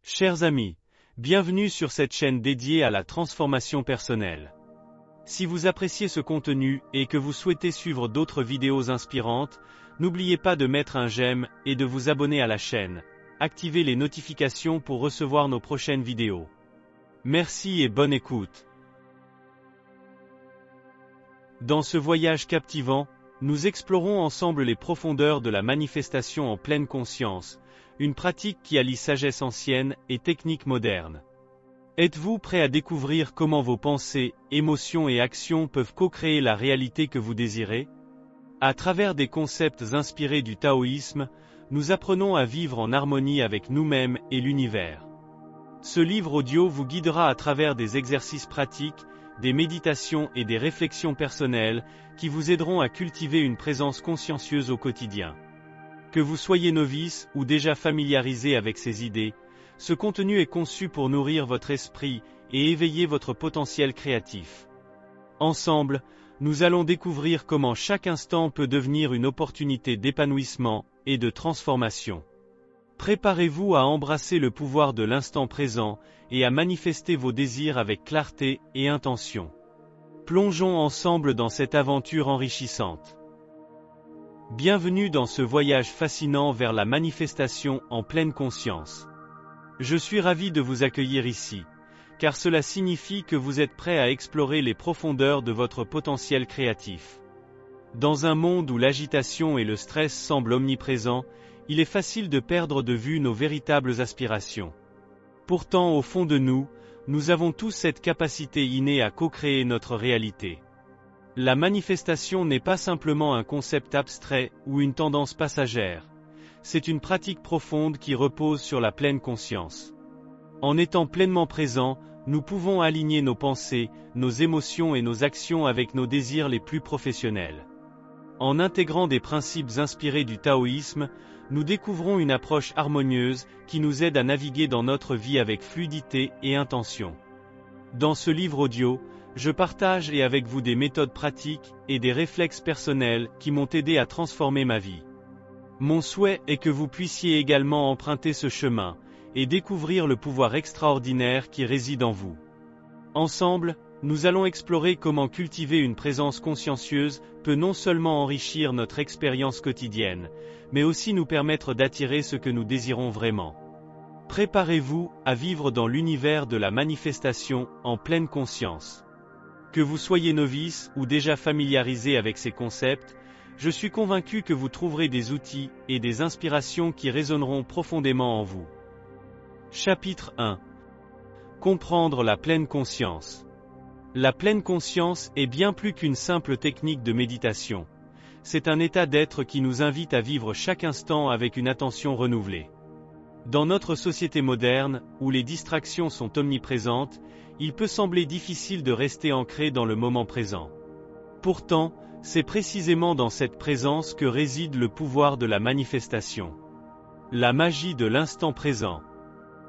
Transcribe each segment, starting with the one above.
Chers amis, bienvenue sur cette chaîne dédiée à la transformation personnelle. Si vous appréciez ce contenu et que vous souhaitez suivre d'autres vidéos inspirantes, n'oubliez pas de mettre un j'aime et de vous abonner à la chaîne. Activez les notifications pour recevoir nos prochaines vidéos. Merci et bonne écoute. Dans ce voyage captivant, nous explorons ensemble les profondeurs de la manifestation en pleine conscience, une pratique qui allie sagesse ancienne et technique moderne. Êtes-vous prêt à découvrir comment vos pensées, émotions et actions peuvent co-créer la réalité que vous désirez? À travers des concepts inspirés du taoïsme, nous apprenons à vivre en harmonie avec nous-mêmes et l'univers. Ce livre audio vous guidera à travers des exercices pratiques, des méditations et des réflexions personnelles qui vous aideront à cultiver une présence consciencieuse au quotidien. Que vous soyez novice ou déjà familiarisé avec ces idées, ce contenu est conçu pour nourrir votre esprit et éveiller votre potentiel créatif. Ensemble, nous allons découvrir comment chaque instant peut devenir une opportunité d'épanouissement et de transformation. Préparez-vous à embrasser le pouvoir de l'instant présent et à manifester vos désirs avec clarté et intention. Plongeons ensemble dans cette aventure enrichissante. Bienvenue dans ce voyage fascinant vers la manifestation en pleine conscience. Je suis ravi de vous accueillir ici, car cela signifie que vous êtes prêt à explorer les profondeurs de votre potentiel créatif. Dans un monde où l'agitation et le stress semblent omniprésents, il est facile de perdre de vue nos véritables aspirations. Pourtant, au fond de nous, nous avons tous cette capacité innée à co-créer notre réalité. La manifestation n'est pas simplement un concept abstrait ou une tendance passagère. C'est une pratique profonde qui repose sur la pleine conscience. En étant pleinement présents, nous pouvons aligner nos pensées, nos émotions et nos actions avec nos désirs les plus professionnels. En intégrant des principes inspirés du taoïsme, nous découvrons une approche harmonieuse qui nous aide à naviguer dans notre vie avec fluidité et intention. Dans ce livre audio, je partage avec vous des méthodes pratiques et des réflexes personnels qui m'ont aidé à transformer ma vie. Mon souhait est que vous puissiez également emprunter ce chemin et découvrir le pouvoir extraordinaire qui réside en vous. Ensemble, nous allons explorer comment cultiver une présence consciencieuse peut non seulement enrichir notre expérience quotidienne, mais aussi nous permettre d'attirer ce que nous désirons vraiment. Préparez-vous à vivre dans l'univers de la manifestation en pleine conscience. Que vous soyez novice ou déjà familiarisé avec ces concepts, je suis convaincu que vous trouverez des outils et des inspirations qui résonneront profondément en vous. Chapitre 1. Comprendre la pleine conscience. La pleine conscience est bien plus qu'une simple technique de méditation. C'est un état d'être qui nous invite à vivre chaque instant avec une attention renouvelée. Dans notre société moderne, où les distractions sont omniprésentes, il peut sembler difficile de rester ancré dans le moment présent. Pourtant, c'est précisément dans cette présence que réside le pouvoir de la manifestation. La magie de l'instant présent.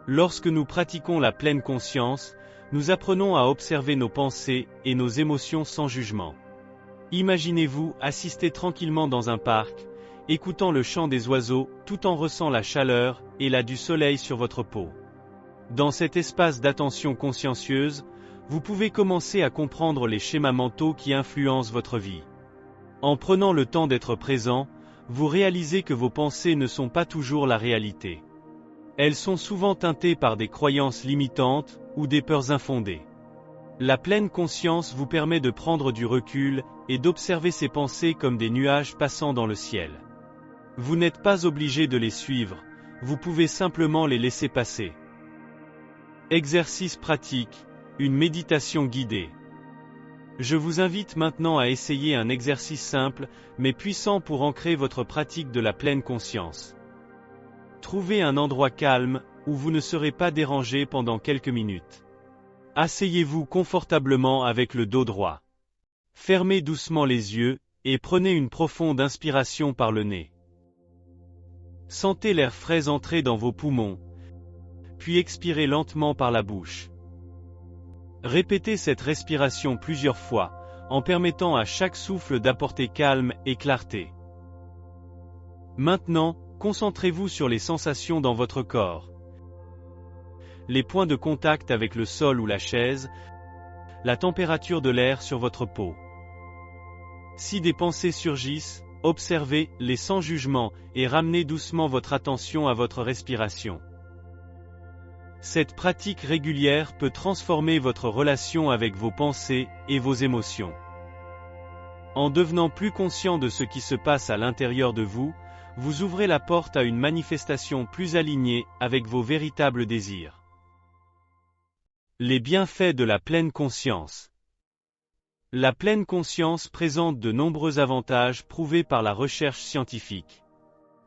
Lorsque nous pratiquons la pleine conscience, nous apprenons à observer nos pensées et nos émotions sans jugement. Imaginez-vous assister tranquillement dans un parc, écoutant le chant des oiseaux, tout en ressentant la chaleur et la du soleil sur votre peau. Dans cet espace d'attention consciencieuse, vous pouvez commencer à comprendre les schémas mentaux qui influencent votre vie. En prenant le temps d'être présent, vous réalisez que vos pensées ne sont pas toujours la réalité. Elles sont souvent teintées par des croyances limitantes ou des peurs infondées. La pleine conscience vous permet de prendre du recul et d'observer ces pensées comme des nuages passant dans le ciel. Vous n'êtes pas obligé de les suivre, vous pouvez simplement les laisser passer. Exercice pratique, une méditation guidée. Je vous invite maintenant à essayer un exercice simple, mais puissant pour ancrer votre pratique de la pleine conscience. Trouvez un endroit calme, où vous ne serez pas dérangé pendant quelques minutes. Asseyez-vous confortablement avec le dos droit. Fermez doucement les yeux, et prenez une profonde inspiration par le nez. Sentez l'air frais entrer dans vos poumons, puis expirez lentement par la bouche. Répétez cette respiration plusieurs fois, en permettant à chaque souffle d'apporter calme et clarté. Maintenant, concentrez-vous sur les sensations dans votre corps. les points de contact avec le sol ou la chaise, la température de l'air sur votre peau. Si des pensées surgissent, observez-les sans jugement et ramenez doucement votre attention à votre respiration. Cette pratique régulière peut transformer votre relation avec vos pensées et vos émotions. En devenant plus conscient de ce qui se passe à l'intérieur de vous, vous ouvrez la porte à une manifestation plus alignée avec vos véritables désirs. Les bienfaits de la pleine conscience. La pleine conscience présente de nombreux avantages prouvés par la recherche scientifique.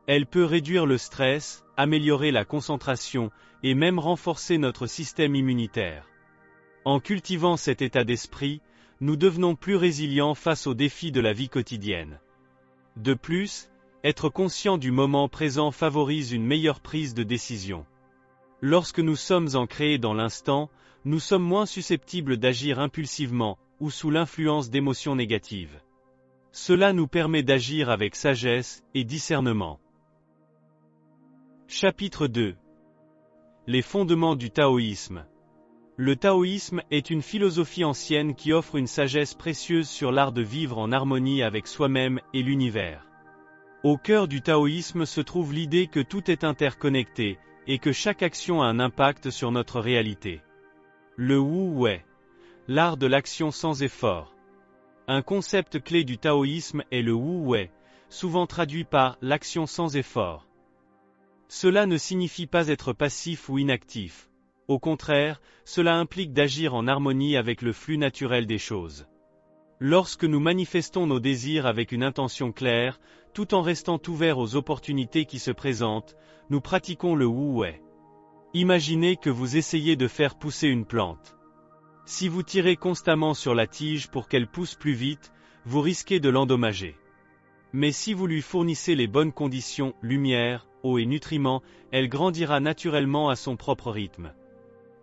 Elle peut réduire le stress, améliorer la concentration et même renforcer notre système immunitaire. En cultivant cet état d'esprit, nous devenons plus résilients face aux défis de la vie quotidienne. De plus, être conscient du moment présent favorise une meilleure prise de décision. Lorsque nous sommes ancrés dans l'instant, nous sommes moins susceptibles d'agir impulsivement ou sous l'influence d'émotions négatives. Cela nous permet d'agir avec sagesse et discernement. Chapitre 2. Les fondements du taoïsme. Le taoïsme est une philosophie ancienne qui offre une sagesse précieuse sur l'art de vivre en harmonie avec soi-même et l'univers. Au cœur du taoïsme se trouve l'idée que tout est interconnecté et que chaque action a un impact sur notre réalité. Le Wu Wei, l'art de l'action sans effort. Un concept clé du taoïsme est le Wu Wei, souvent traduit par l'action sans effort. Cela ne signifie pas être passif ou inactif. Au contraire, cela implique d'agir en harmonie avec le flux naturel des choses. Lorsque nous manifestons nos désirs avec une intention claire, tout en restant ouverts aux opportunités qui se présentent, nous pratiquons le Wu Wei. Imaginez que vous essayez de faire pousser une plante. Si vous tirez constamment sur la tige pour qu'elle pousse plus vite, vous risquez de l'endommager. Mais si vous lui fournissez les bonnes conditions, lumière, eau et nutriments, elle grandira naturellement à son propre rythme.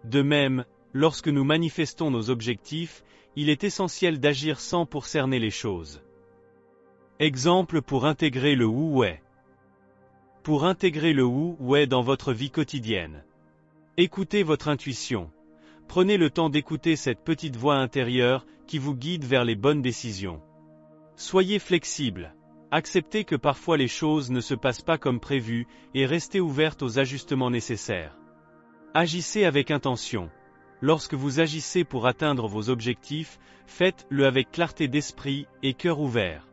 De même, lorsque nous manifestons nos objectifs, il est essentiel d'agir sans pour cerner les choses. Exemple pour intégrer le Wu Wei. Pour intégrer le Wu Wei dans votre vie quotidienne. Écoutez votre intuition. Prenez le temps d'écouter cette petite voix intérieure qui vous guide vers les bonnes décisions. Soyez flexible. Acceptez que parfois les choses ne se passent pas comme prévu et restez ouverte aux ajustements nécessaires. Agissez avec intention. Lorsque vous agissez pour atteindre vos objectifs, faites-le avec clarté d'esprit et cœur ouvert.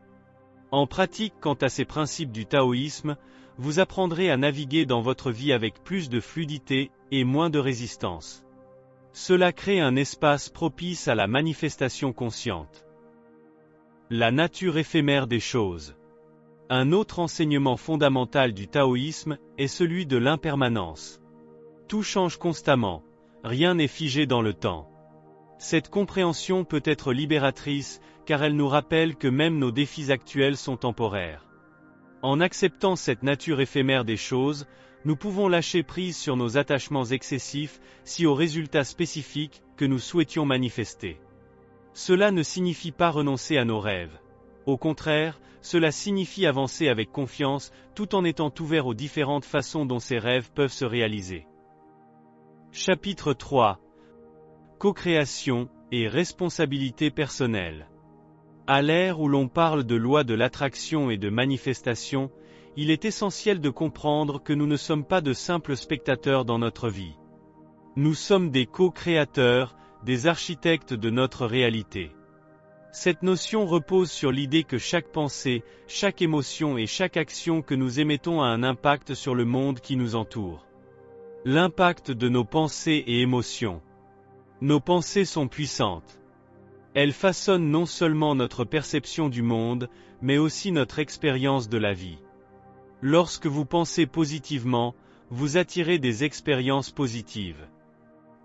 En pratique quant à ces principes du taoïsme, vous apprendrez à naviguer dans votre vie avec plus de fluidité et moins de résistance. Cela crée un espace propice à la manifestation consciente. La nature éphémère des choses. Un autre enseignement fondamental du taoïsme est celui de l'impermanence. Tout change constamment, rien n'est figé dans le temps. Cette compréhension peut être libératrice, car elle nous rappelle que même nos défis actuels sont temporaires. En acceptant cette nature éphémère des choses, nous pouvons lâcher prise sur nos attachements excessifs aux résultats spécifiques que nous souhaitions manifester. Cela ne signifie pas renoncer à nos rêves. Au contraire, cela signifie avancer avec confiance tout en étant ouvert aux différentes façons dont ces rêves peuvent se réaliser. Chapitre 3. Co-création et responsabilité personnelle. À l'ère où l'on parle de loi de l'attraction et de manifestation, il est essentiel de comprendre que nous ne sommes pas de simples spectateurs dans notre vie. Nous sommes des co-créateurs, des architectes de notre réalité. Cette notion repose sur l'idée que chaque pensée, chaque émotion et chaque action que nous émettons a un impact sur le monde qui nous entoure. L'impact de nos pensées et émotions. Nos pensées sont puissantes. Elles façonnent non seulement notre perception du monde, mais aussi notre expérience de la vie. Lorsque vous pensez positivement, vous attirez des expériences positives.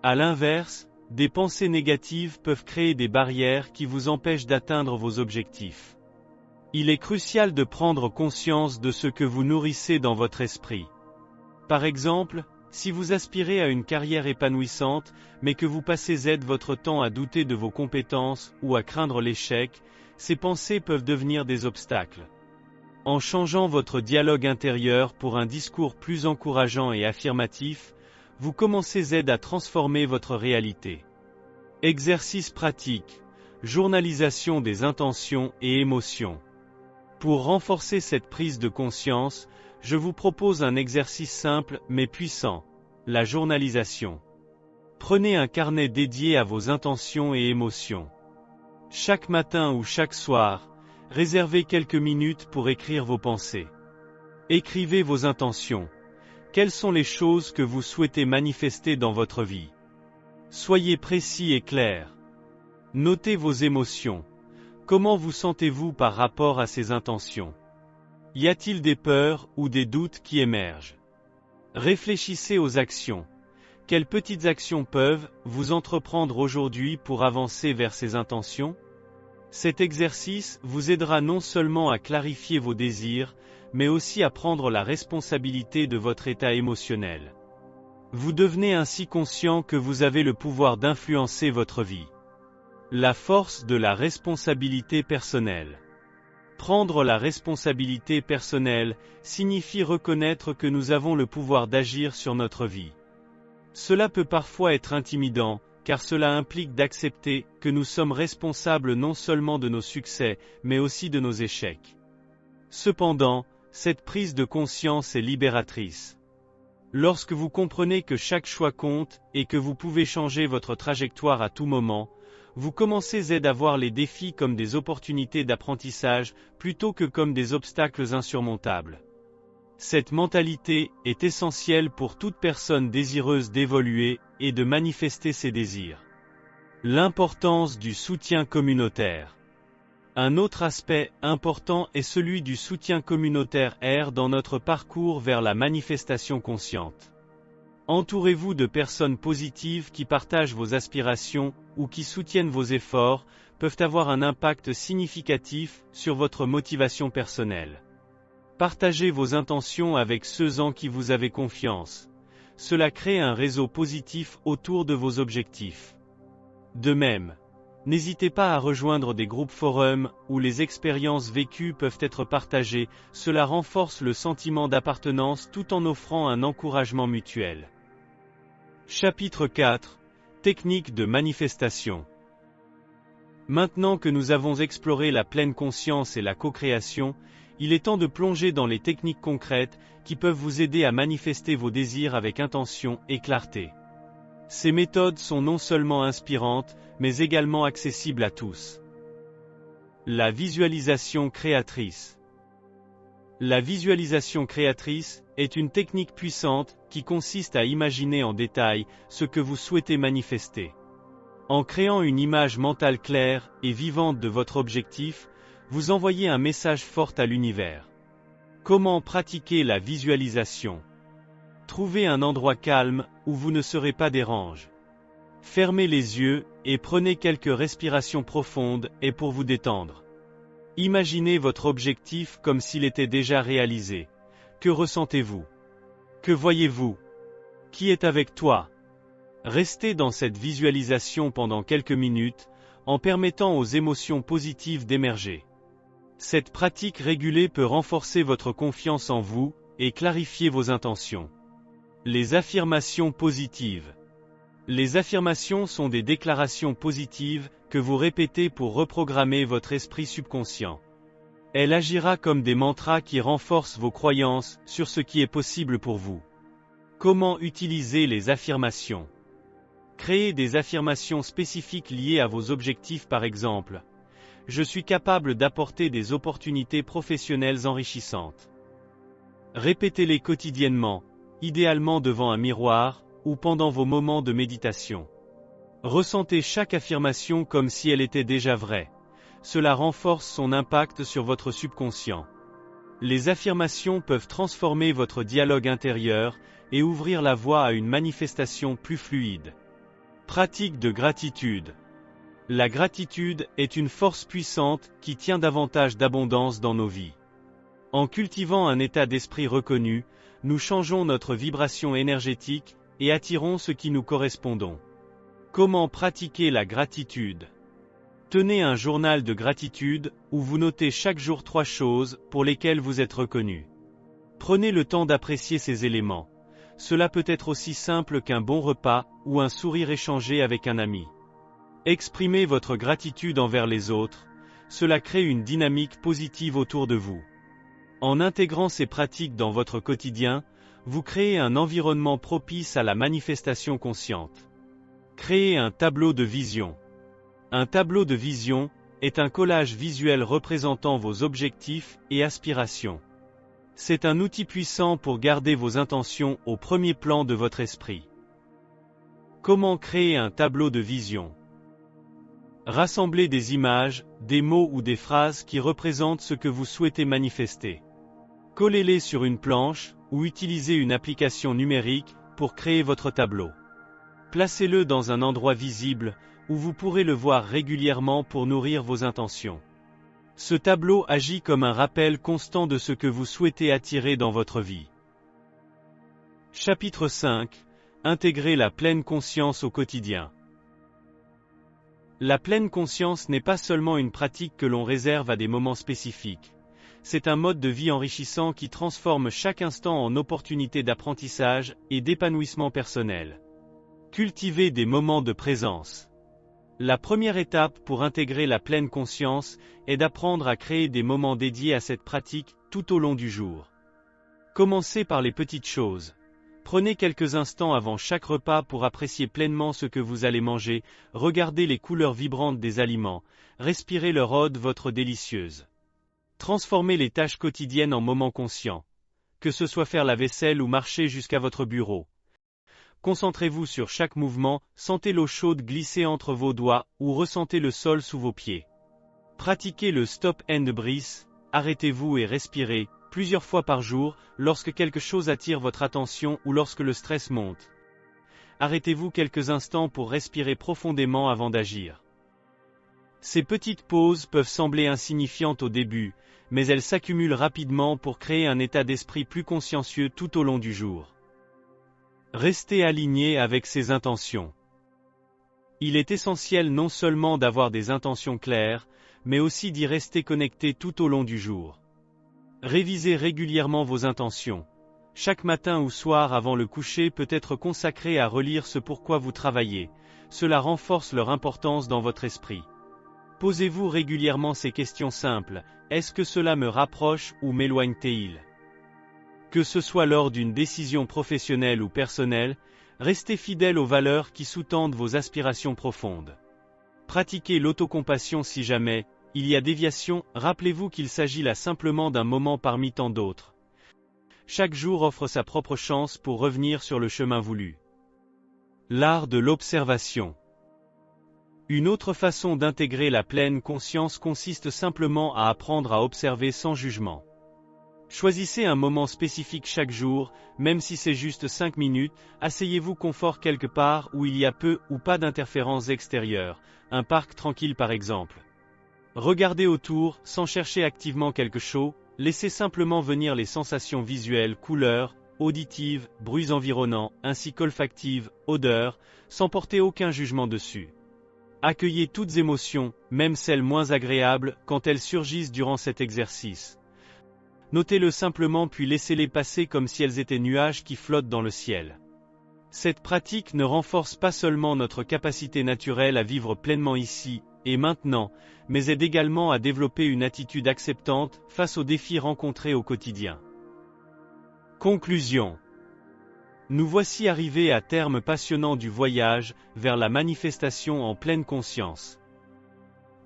À l'inverse, des pensées négatives peuvent créer des barrières qui vous empêchent d'atteindre vos objectifs. Il est crucial de prendre conscience de ce que vous nourrissez dans votre esprit. Par exemple, si vous aspirez à une carrière épanouissante, mais que vous passez votre temps à douter de vos compétences ou à craindre l'échec, ces pensées peuvent devenir des obstacles. En changeant votre dialogue intérieur pour un discours plus encourageant et affirmatif, vous commencez à transformer votre réalité. Exercice pratique. Journalisation des intentions et émotions. Pour renforcer cette prise de conscience, je vous propose un exercice simple mais puissant, la journalisation. Prenez un carnet dédié à vos intentions et émotions. Chaque matin ou chaque soir, réservez quelques minutes pour écrire vos pensées. Écrivez vos intentions. Quelles sont les choses que vous souhaitez manifester dans votre vie? Soyez précis et clair. Notez vos émotions. Comment vous sentez-vous par rapport à ces intentions? Y a-t-il des peurs ou des doutes qui émergent? Réfléchissez aux actions. Quelles petites actions peuvent vous entreprendre aujourd'hui pour avancer vers ces intentions? Cet exercice vous aidera non seulement à clarifier vos désirs, mais aussi à prendre la responsabilité de votre état émotionnel. Vous devenez ainsi conscient que vous avez le pouvoir d'influencer votre vie. La force de la responsabilité personnelle. Prendre la responsabilité personnelle signifie reconnaître que nous avons le pouvoir d'agir sur notre vie. Cela peut parfois être intimidant, car cela implique d'accepter que nous sommes responsables non seulement de nos succès, mais aussi de nos échecs. Cependant, cette prise de conscience est libératrice. Lorsque vous comprenez que chaque choix compte et que vous pouvez changer votre trajectoire à tout moment, vous commencez à voir les défis comme des opportunités d'apprentissage plutôt que comme des obstacles insurmontables. Cette mentalité est essentielle pour toute personne désireuse d'évoluer et de manifester ses désirs. L'importance du soutien communautaire. Un autre aspect important est celui du soutien communautaire dans notre parcours vers la manifestation consciente. Entourez-vous de personnes positives qui partagent vos aspirations ou qui soutiennent vos efforts, peuvent avoir un impact significatif sur votre motivation personnelle. Partagez vos intentions avec ceux en qui vous avez confiance. Cela crée un réseau positif autour de vos objectifs. De même, n'hésitez pas à rejoindre des groupes forums où les expériences vécues peuvent être partagées, cela renforce le sentiment d'appartenance tout en offrant un encouragement mutuel. Chapitre 4. Technique de manifestation. Maintenant que nous avons exploré la pleine conscience et la co-création, il est temps de plonger dans les techniques concrètes qui peuvent vous aider à manifester vos désirs avec intention et clarté. Ces méthodes sont non seulement inspirantes, mais également accessibles à tous. La visualisation créatrice. La visualisation créatrice est une technique puissante qui consiste à imaginer en détail ce que vous souhaitez manifester. En créant une image mentale claire et vivante de votre objectif, vous envoyez un message fort à l'univers. Comment pratiquer la visualisation? Trouvez un endroit calme où vous ne serez pas dérangé. Fermez les yeux et prenez quelques respirations profondes pour vous détendre. Imaginez votre objectif comme s'il était déjà réalisé. Que ressentez-vous? Que voyez-vous? Qui est avec toi? Restez dans cette visualisation pendant quelques minutes, en permettant aux émotions positives d'émerger. Cette pratique régulée peut renforcer votre confiance en vous et clarifier vos intentions. Les affirmations positives. Les affirmations sont des déclarations positives que vous répétez pour reprogrammer votre esprit subconscient. Elle agira comme des mantras qui renforcent vos croyances sur ce qui est possible pour vous. Comment utiliser les affirmations? Créez des affirmations spécifiques liées à vos objectifs, par exemple. Je suis capable d'apporter des opportunités professionnelles enrichissantes. Répétez-les quotidiennement, idéalement devant un miroir, ou pendant vos moments de méditation. Ressentez chaque affirmation comme si elle était déjà vraie. Cela renforce son impact sur votre subconscient. Les affirmations peuvent transformer votre dialogue intérieur et ouvrir la voie à une manifestation plus fluide. Pratique de gratitude. La gratitude est une force puissante qui tient davantage d'abondance dans nos vies. En cultivant un état d'esprit reconnu, nous changeons notre vibration énergétique et attirons ce qui nous correspond. Comment pratiquer la gratitude? Tenez un journal de gratitude où vous notez chaque jour 3 choses pour lesquelles vous êtes reconnu. Prenez le temps d'apprécier ces éléments. cela peut être aussi simple qu'un bon repas, ou un sourire échangé avec un ami. Exprimez votre gratitude envers les autres, cela crée une dynamique positive autour de vous. En intégrant ces pratiques dans votre quotidien, vous créez un environnement propice à la manifestation consciente. Créez un tableau de vision. Un tableau de vision est un collage visuel représentant vos objectifs et aspirations. C'est un outil puissant pour garder vos intentions au premier plan de votre esprit. Comment créer un tableau de vision? Rassemblez des images, des mots ou des phrases qui représentent ce que vous souhaitez manifester. Collez-les sur une planche, ou utilisez une application numérique pour créer votre tableau. Placez-le dans un endroit visible, où vous pourrez le voir régulièrement pour nourrir vos intentions. Ce tableau agit comme un rappel constant de ce que vous souhaitez attirer dans votre vie. Chapitre 5. Intégrer la pleine conscience au quotidien. La pleine conscience n'est pas seulement une pratique que l'on réserve à des moments spécifiques. C'est un mode de vie enrichissant qui transforme chaque instant en opportunité d'apprentissage et d'épanouissement personnel. Cultivez des moments de présence. La première étape pour intégrer la pleine conscience est d'apprendre à créer des moments dédiés à cette pratique tout au long du jour. Commencez par les petites choses. Prenez quelques instants avant chaque repas pour apprécier pleinement ce que vous allez manger, regardez les couleurs vibrantes des aliments, respirez leur ode votre délicieuse. Transformez les tâches quotidiennes en moments conscients. Que ce soit faire la vaisselle ou marcher jusqu'à votre bureau. Concentrez-vous sur chaque mouvement, sentez l'eau chaude glisser entre vos doigts ou ressentez le sol sous vos pieds. Pratiquez le stop and breath, arrêtez-vous et respirez, plusieurs fois par jour, lorsque quelque chose attire votre attention ou lorsque le stress monte. Arrêtez-vous quelques instants pour respirer profondément avant d'agir. Ces petites pauses peuvent sembler insignifiantes au début, mais elles s'accumulent rapidement pour créer un état d'esprit plus consciencieux tout au long du jour. Restez aligné avec ses intentions. Il est essentiel non seulement d'avoir des intentions claires, mais aussi d'y rester connecté tout au long du jour. Révisez régulièrement vos intentions. Chaque matin ou soir avant le coucher peut être consacré à relire ce pourquoi vous travaillez. Cela renforce leur importance dans votre esprit. Posez-vous régulièrement ces questions simples. Est-ce que cela me rapproche ou m'éloigne-t-il? Que ce soit lors d'une décision professionnelle ou personnelle, restez fidèle aux valeurs qui sous-tendent vos aspirations profondes. Pratiquez l'autocompassion si jamais il y a déviation, rappelez-vous qu'il s'agit là simplement d'un moment parmi tant d'autres. Chaque jour offre sa propre chance pour revenir sur le chemin voulu. L'art de l'observation. Une autre façon d'intégrer la pleine conscience consiste simplement à apprendre à observer sans jugement. Choisissez un moment spécifique chaque jour, même si c'est juste 5 minutes, asseyez-vous confort quelque part où il y a peu ou pas d'interférences extérieures, un parc tranquille par exemple. Regardez autour, sans chercher activement quelque chose, laissez simplement venir les sensations visuelles, couleurs, auditives, bruits environnants, ainsi qu'olfactives, odeurs, sans porter aucun jugement dessus. Accueillez toutes émotions, même celles moins agréables, quand elles surgissent durant cet exercice. Notez-le simplement puis laissez-les passer comme si elles étaient nuages qui flottent dans le ciel. Cette pratique ne renforce pas seulement notre capacité naturelle à vivre pleinement ici et maintenant, mais aide également à développer une attitude acceptante face aux défis rencontrés au quotidien. Conclusion. Nous voici arrivés à terme passionnant du voyage vers la manifestation en pleine conscience.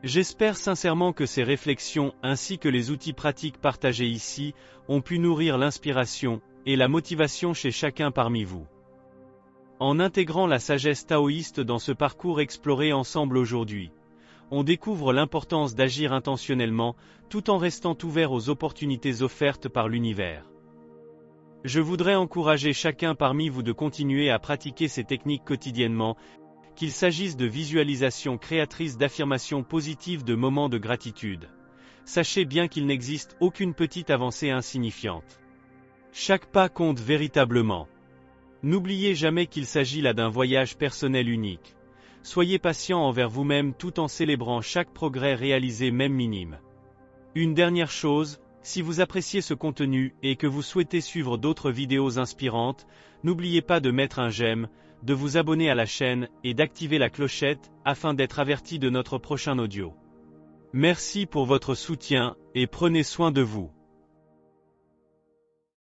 J'espère sincèrement que ces réflexions ainsi que les outils pratiques partagés ici ont pu nourrir l'inspiration et la motivation chez chacun parmi vous. En intégrant la sagesse taoïste dans ce parcours exploré ensemble aujourd'hui, on découvre l'importance d'agir intentionnellement tout en restant ouvert aux opportunités offertes par l'univers. Je voudrais encourager chacun parmi vous de continuer à pratiquer ces techniques quotidiennement, qu'il s'agisse de visualisation créatrice d'affirmations positives de moments de gratitude. Sachez bien qu'il n'existe aucune petite avancée insignifiante. Chaque pas compte véritablement. N'oubliez jamais qu'il s'agit là d'un voyage personnel unique. Soyez patient envers vous-même tout en célébrant chaque progrès réalisé même minime. Une dernière chose, Si vous appréciez ce contenu et que vous souhaitez suivre d'autres vidéos inspirantes, n'oubliez pas de mettre un j'aime, de vous abonner à la chaîne et d'activer la clochette afin d'être averti de notre prochain audio. Merci pour votre soutien et prenez soin de vous.